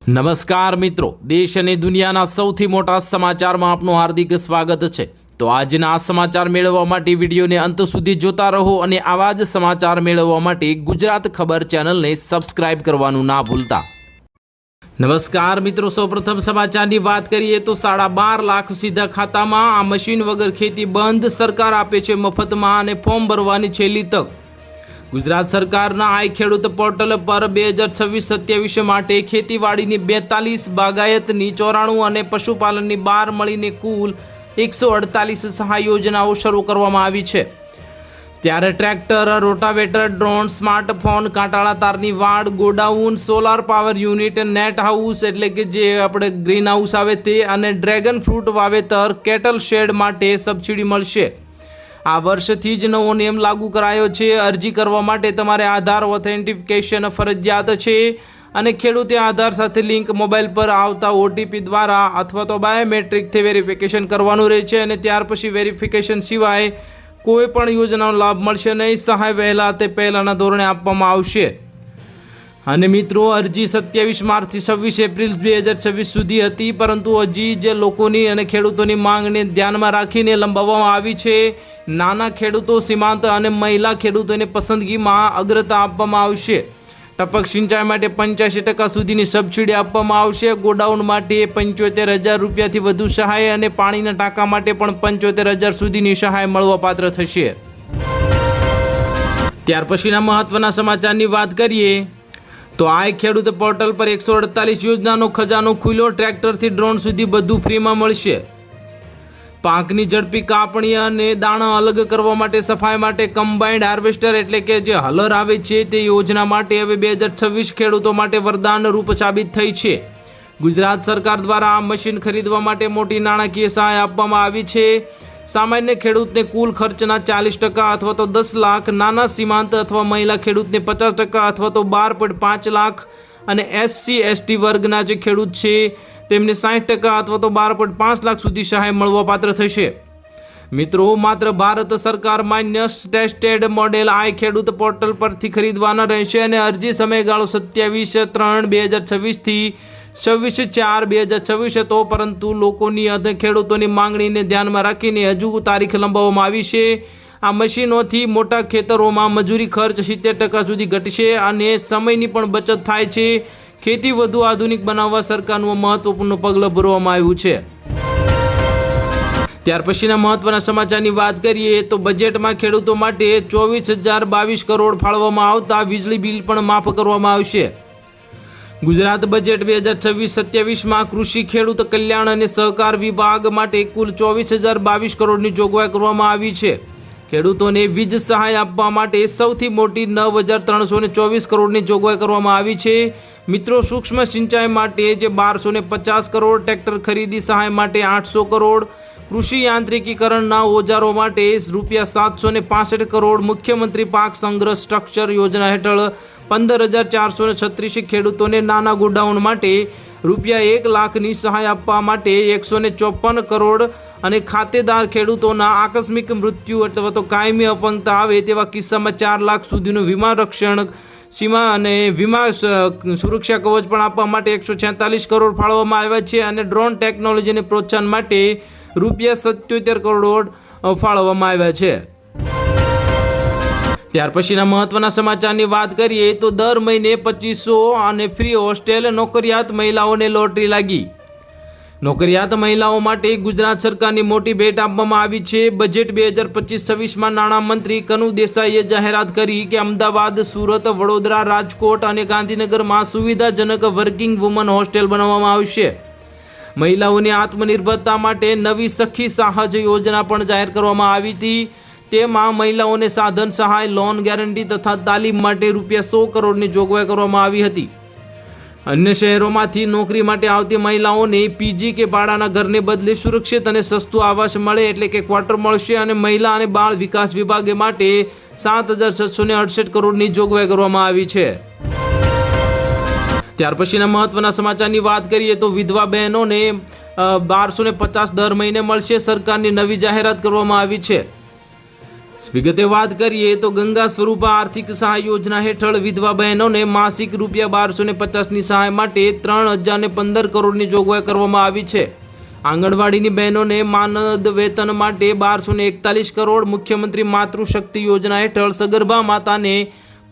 નમસ્કાર મિત્રો, દેશ અને દુનિયાના સૌથી મોટા સમાચારમાં આપનું હાર્દિક સ્વાગત છે। તો આજના આ સમાચાર મેળવવા માટે વિડીયોને અંત સુધી જોતા રહો અને આવા જ સમાચાર મેળવવા માટે ગુજરાત ખબર ચેનલને સબસ્ક્રાઇબ કરવાનું ના ભૂલતા। નમસ્કાર મિત્રો, સૌપ્રથમ સમાચારની વાત કરીએ તો 12.5 લાખ સીધા ખાતામાં। આ મશીન વગર ખેતી બંધ, સરકાર આપે છે મફતમાં અને ફોર્મ ભરવાની છેલ્લી તક। ગુજરાત સરકારના આઈ ખેડૂત પોર્ટલ પર 2026-27 માટે ખેતીવાડીની 42, બાગાયતની 94 અને પશુપાલનની 12 મળીને કુલ 148 સહાય યોજનાઓ શરૂ કરવામાં આવી છે। ત્યારે ટ્રેક્ટર, રોટાવેટર, ડ્રોન, સ્માર્ટફોન, કાંટાળા તારની વાડ, godown, solar power unit, net house એટલે કે જે આપણે ગ્રીન હાઉસ આવે તે, અને ડ્રેગન ફ્રૂટ વાવેતર, કેટલ શેડ માટે સબસિડી મળશે। આ વર્ષથી જ નવો નિયમ લાગુ કરાયો છે। અરજી કરવા માટે તમારે આધાર ઓથેન્ટિફિકેશન ફરજિયાત છે અને ખેડૂતે આધાર સાથે લિંક મોબાઈલ પર આવતા ઓટીપી દ્વારા અથવા તો બાયોમેટ્રિકથી વેરિફિકેશન કરવાનું રહે છે અને ત્યાર પછી વેરિફિકેશન સિવાય કોઈ પણ યોજનાનો લાભ મળશે નહીં। સહાય વહેલા તે પહેલાંના ધોરણે આપવામાં આવશે। અને મિત્રો, અરજી 27 માર્ચથી 26 એપ્રિલ 2026 સુધી હતી, પરંતુ હજી જે લોકોની અને ખેડૂતોની માંગને ધ્યાનમાં રાખીને લંબાવવામાં આવી છે। નાના ખેડૂતો, સીમાંત અને મહિલા ખેડૂતોને પસંદગીમાં અગ્રતા આપવામાં આવશે। ટપક સિંચાઈ માટે 85% સુધીની સબસિડી આપવામાં આવશે। ગોડાઉન માટે 75,000 રૂપિયાથી વધુ સહાય અને પાણીના ટાંકા માટે પણ 75,000 સુધીની સહાય મળવાપાત્ર થશે। ત્યાર પછીના મહત્વના સમાચારની વાત કરીએ તો આઈ ખેડૂત પોર્ટલ પર 148 યોજનાનો ખજાનો ખુલ્યો। ટ્રેક્ટરથી ડ્રોન સુધી બધું ફ્રીમાં મળશે। પાકની ઝડપી કાપણી અને દાણા અલગ કરવા માટે સફાઈ માટે કમ્બાઇન્ડ હાર્વેસ્ટર એટલે કે જે હલર આવે છે તે યોજના માટે હવે 2026 ખેડૂતો માટે વરદાન રૂપ સાબિત થઈ છે। ગુજરાત સરકાર દ્વારા આ મશીન ખરીદવા માટે મોટી નાણાકીય સહાય આપવામાં આવી છે। સામાન્ય ખેડૂતને કુલ ખર્ચના 40% અથવા તો 10 લાખ, નાના સીમાંત અથવા મહિલા ખેડૂતને 50% અથવા તો 12.5 લાખ અને SC/ST વર્ગના જે ખેડૂત છે તેમને 60% અથવા તો 12.5 લાખ સુધી સહાય મળવાપાત્ર થશે। મિત્રો, માત્ર ભારત સરકાર માન્ય ટેસ્ટેડ મોડેલ આઈ ખેડૂત પોર્ટલ પરથી ખરીદવાના રહેશે અને અરજી સમયગાળો 27/3/2026 થી 26/4/2026 હતો, પરંતુ લોકોની અને ખેડૂતોની માંગણીને ધ્યાનમાં રાખીને હજુ તારીખ લંબાવવામાં આવી છે। આ મશીનોથી મોટા ખેતરોમાં મજૂરી ખર્ચ 70% સુધી ઘટશે અને સમયની પણ બચત થાય છે। ખેતી વધુ આધુનિક બનાવવા સરકારનું મહત્વપૂર્ણ પગલું ભરવામાં આવ્યું છે। ત્યાર પછીના મહત્વના સમાચારની વાત કરીએ તો બજેટમાં ખેડૂતો માટે 24,022 કરોડ ફાળવવામાં આવતા વીજળી બિલ પણ માફ કરવામાં આવશે। ગુજરાત બજેટ 2026-27માં કૃષિ, ખેડૂત કલ્યાણ અને સહકાર વિભાગ માટે કુલ 24,022 કરોડની જોગવાઈ કરવામાં આવી છે। ખેડૂતોને વીજ સહાય આપવા માટે સૌથી મોટી 9,324 કરોડની જોગવાઈ કરવામાં આવી છે। મિત્રો, સૂક્ષ્મ સિંચાઈ માટે જે 1,250 કરોડ, ટ્રેક્ટર ખરીદી સહાય માટે 800 કરોડ, કૃષિ યાંત્રિકીકરણના ઓજારો માટે ₹765 કરોડ, મુખ્યમંત્રી પાક સંગ્રહ સ્ટ્રક્ચર યોજના હેઠળ 15,436 ખેડૂતોને નાના ગોડાઉન માટે ₹1 લાખની સહાય આપવા માટે 154 કરોડ અને ખાતેદાર ખેડૂતોના આકસ્મિક મૃત્યુ અથવા તો કાયમી અપંગતા આવે તેવા કિસ્સામાં 4 લાખ સુધીનું વીમા રક્ષણ સીમા અને વીમા સુરક્ષા કવચ પણ આપવા માટે 146 કરોડ ફાળવવામાં આવ્યા છે અને ડ્રોન ટેકનોલોજીને પ્રોત્સાહન માટે ₹77 કરોડ ફાળવવામાં આવ્યા છે। ત્યાર પછીના મહત્વના સમાચારની વાત કરીએ તો દર મહિને 2500 અને ફ્રી હોસ્ટેલ, નોકરિયાત મહિલાઓને લોટરી લાગી। નોકરિયાત મહિલાઓ માટે ગુજરાત સરકારની મોટી ભેટ આપવામાં આવી છે। બજેટ 2025-26માં નાણામંત્રી કનુ દેસાઈએ જાહેરાત કરી કે અમદાવાદ, સુરત, વડોદરા, રાજકોટ અને ગાંધીનગરમાં સુવિધાજનક વર્કિંગ વુમન હોસ્ટેલ બનાવવામાં આવશે। મહિલાઓની આત્મનિર્ભરતા માટે નવી સખી સાહજ યોજના પણ જાહેર કરવામાં આવી હતી। તેમાં મહિલાઓને સાધન સહાય, લોન ગેરંટી તથા તાલીમ માટે ₹100 કરોડની જોગવાઈ કરવામાં આવી હતી। અન્ય શહેરોમાંથી નોકરી માટે આવતી મહિલાઓને પીજી કે ભાડાના ઘરને બદલે સુરક્ષિત અને સસ્તું આવાસ મળે એટલે કે ક્વાર્ટર મળશે અને મહિલા અને બાળ વિકાસ વિભાગ માટે 7,668 કરોડની જોગવાઈ કરવામાં આવી છે। ત્યાર પછીના મહત્વના સમાચારની વાત કરીએ તો વિધવા બહેનોને 1,250 દર મહિને મળશે। સરકારની નવી જાહેરાત કરવામાં આવી છે। વિગતે વાત કરીએ તો ગંગા સ્વરૂપા આર્થિક સહાય યોજના હેઠળ વિધવા બહેનોને માસિક ₹1250ની સહાય માટે 3015 કરોડની જોગવાઈ કરવામાં આવી છે. આંગણવાડીની બહેનોને માનદ વેતન માટે 1241 કરોડ, મુખ્યમંત્રી માતૃશક્તિ યોજના હેઠળ સગર્ભા માતાને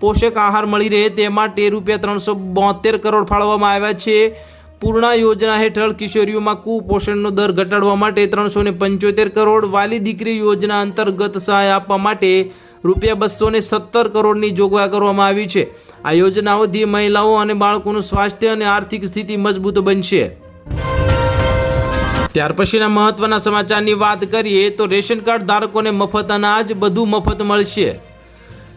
પોષક આહાર મળી રહે તે માટે ₹372 કરોડ ફાળવવામાં આવ્યા છે. પૂર્ણા યોજના હેઠળ કિશોરીઓમાં કુપોષણનો દર ઘટાડવા માટે 375 કરોડ, વાલી દીકરી યોજના અંતર્ગત સહાય આપવા માટે ₹217 કરોડની જોગવાઈ કરવામાં આવી છે. આ યોજનાઓથી મહિલાઓ અને બાળકોનું સ્વાસ્થ્ય અને આર્થિક સ્થિતિ મજબૂત બનશે. ત્યાર પછીના મહત્વના સમાચારની વાત કરીએ તો રેશન કાર્ડ ધારકોને મફત અનાજ, બધું મફત મળશે.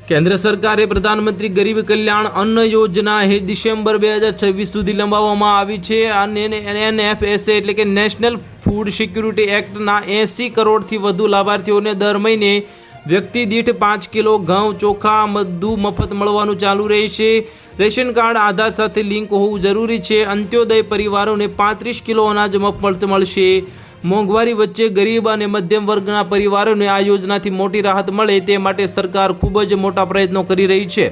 કેન્દ્ર સરકારે પ્રધાનમંત્રી ગરીબ કલ્યાણ અન્ન યોજના ડિસેમ્બર 2026 સુધી લંબાવવામાં આવી છે. અને NFSA એટલે કે નેશનલ ફૂડ સિક્યુરિટી એક્ટના 80 કરોડથી વધુ લાભાર્થીઓને દર મહિને વ્યક્તિ દીઠ 5 કિલો ઘઉં, ચોખા, બધું મફત મળવાનું ચાલુ રહેશે. રેશન કાર્ડ આધાર સાથે લિંક હોવું જરૂરી છે. અંત્યોદય પરિવારોને 35 કિલો અનાજ મફત મળશે. મોંઘવારી વચ્ચે ગરીબ અને મધ્યમ વર્ગના પરિવારોને આ યોજનાથી મોટી રાહત મળે તે માટે સરકાર ખૂબ જ મોટા પ્રયત્નો કરી રહી છે.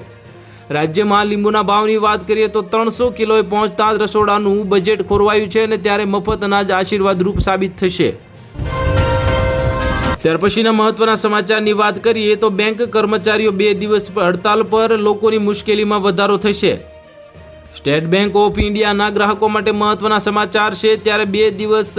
રાજ્યમાં લીંબુના ભાવની વાત કરીએ તો 300 કિલોએ પહોંચતા જ રસોડાનું બજેટ ખોરવાયું છે અને ત્યારે મફત અનાજ આશીર્વાદરૂપ સાબિત થશે. ત્યાર પછીના મહત્વના સમાચારની વાત કરીએ તો બેંક કર્મચારીઓ 2 દિવસ હડતાલ પર, લોકોની મુશ્કેલીમાં વધારો થશે. સ્ટેટ બેંક ઓફ ઇન્ડિયાના ગ્રાહકો માટે મહત્વના સમાચાર છે. ત્યારે 2 દિવસ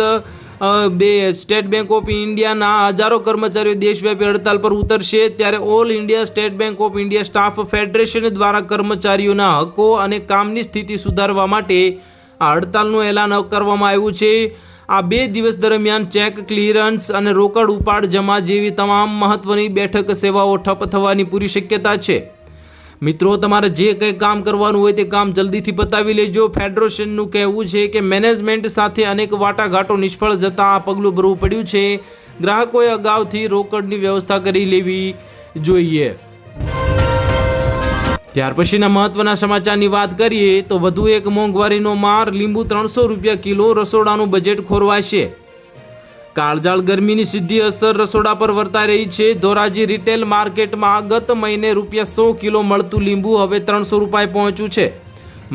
સ્ટેટ બેંક ઓફ ઇન્ડિયાના હજારો કર્મચારીઓ દેશવ્યાપી હડતાલ પર ઉતરશે. ત્યારે all India state bank of India staff federation દ્વારા કર્મચારીઓના હકો અને કામની સ્થિતિ સુધારવા માટે આ હડતાલનું એલાન કરવામાં આવ્યું છે. આ 2 દિવસ દરમિયાન ચેક ક્લિયરન્સ અને રોકડ ઉપાડ જમા જેવી તમામ મહત્વની બેઠક સેવાઓ ઠપ થવાની પૂરી શક્યતા છે. મિત્રો, તમારે જે કંઈ કામ કરવાનું હોય તે કામ જલ્દીથી પતાવી લેજો. ફેડરેશનનું કહેવું છે કે મેનેજમેન્ટ સાથે અનેક વાટાઘાટો નિષ્ફળ જતાં આ પગલું ભરવું પડ્યું છે. ગ્રાહકોએ અગાઉથી રોકડની વ્યવસ્થા કરી લેવી જોઈએ. ત્યાર પછીના મહત્વના સમાચારની વાત કરીએ તો વધુ એક મોંઘવારીનો માર, લીંબુ ₹300 કિલો, રસોડાનું બજેટ ખોરવાશે. કાળઝાળ ગરમીની સીધી અસર રસોડા પર વર્તાઈ રહી છે. ધોરાજી રિટેલ માર્કેટમાં ગત મહિને ₹100 કિલો મળતું લીંબુ હવે ₹300 પહોંચ્યું છે.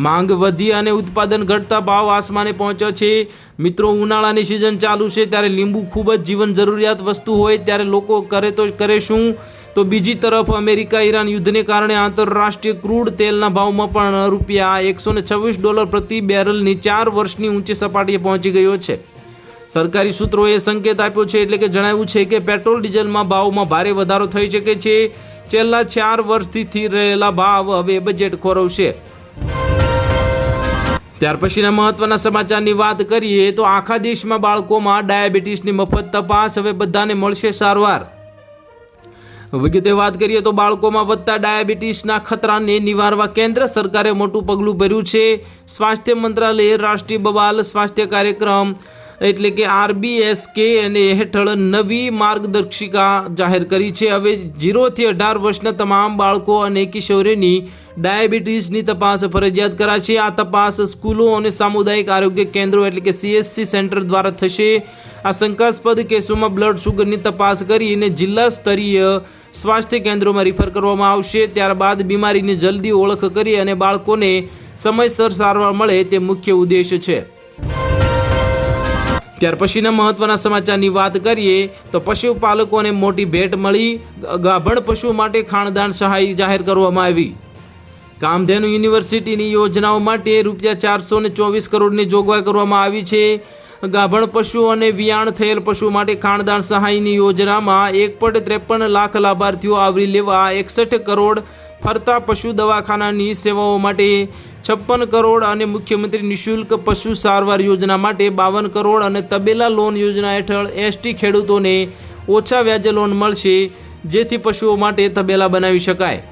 માંગ વધી અને ઉત્પાદન ઘટતા ભાવ આસમાને પહોંચ્યો છે. મિત્રો, ઉનાળાની સિઝન ચાલુ છે ત્યારે લીંબુ ખૂબ જ જીવન જરૂરિયાત વસ્તુ હોય ત્યારે લોકો કરે શું? તો બીજી તરફ અમેરિકા ઈરાન યુદ્ધને કારણે આંતરરાષ્ટ્રીય ક્રૂડ તેલના ભાવમાં પણ $126 પ્રતિ બેરલની 4 વર્ષની ઊંચી સપાટીએ પહોંચી ગયો છે. સરકારી સૂત્રોએ સંકેત આપ્યો છે એટલે કે જણાવ્યું છે કે પેટ્રોલ ડીઝલમાં ભાવમાં ભારે વધારો થઈ શકે છે. છેલ્લા 4 વર્ષથી સ્થિર રહેલા ભાવ હવે બજેટ ખોરવશે. ત્યાર પછીના મહત્વના સમાચારની વાત કરીએ તો આખા દેશમાં બાળકોમાં ડાયાબિટીસની મફત તપાસ, હવે બધાને મળશે સારવાર. વિગતે વાત કરીએ તો બાળકોમાં વધતા ડાયાબિટીસના ખતરાને નિવારવા કેન્દ્ર સરકારે મોટું પગલું ભર્યું છે. સ્વાસ્થ્ય મંત્રાલયે રાષ્ટ્રીય બબાલ સ્વાસ્થ્ય કાર્યક્રમ એટલે કે RBSK અને હેઠળ નવી માર્ગદર્શિકા જાહેર કરી છે. હવે 0 થી 18 વર્ષના તમામ બાળકો અને કિશોરીની ડાયાબિટીસની તપાસ ફરજિયાત કરાશે. આ તપાસ સ્કૂલો અને સામુદાયિક આરોગ્ય કેન્દ્રો એટલે કે CHC સેન્ટર દ્વારા થશે. આ શંકાસ્પદ કેસોમાં બ્લડ શુગરની તપાસ કરીને જિલ્લા સ્તરીય સ્વાસ્થ્ય કેન્દ્રોમાં રિફર કરવામાં આવશે. ત્યારબાદ બીમારીની જલ્દી ઓળખ કરી અને બાળકોને સમયસર સારવાર મળે તે મુખ્ય ઉદ્દેશ છે. ત્યાર પછીના મહત્વના સમાચારની વાત કરીએ તો પશુપાલકોને મોટી ભેટ મળી. ગાભણ પશુ માટે ખાનદાન સહાય જાહેર કરવામાં આવી. કામધેનુ યુનિવર્સિટીની યોજનાઓ માટે ₹424 કરોડની જોગવાઈ કરવામાં આવી છે. ગાભણ પશુ અને વિયાણ થયેલ પશુ માટે ખાનદાન સહાયની યોજનામાં 1.53 લાખ લાભાર્થીઓ આવરી લેવા 61 કરોડ, ફરતા પશુ દવાખાનાની સેવાઓ માટે 56 કરોડ અને મુખ્યમંત્રી નિઃશુલ્ક પશુ સારવાર યોજના માટે 52 કરોડ અને તબેલા લોન યોજના હેઠળ ST ખેડૂતોને ઓછા વ્યાજે લોન મળશે જેથી પશુઓ માટે તબેલા બનાવી શકાય.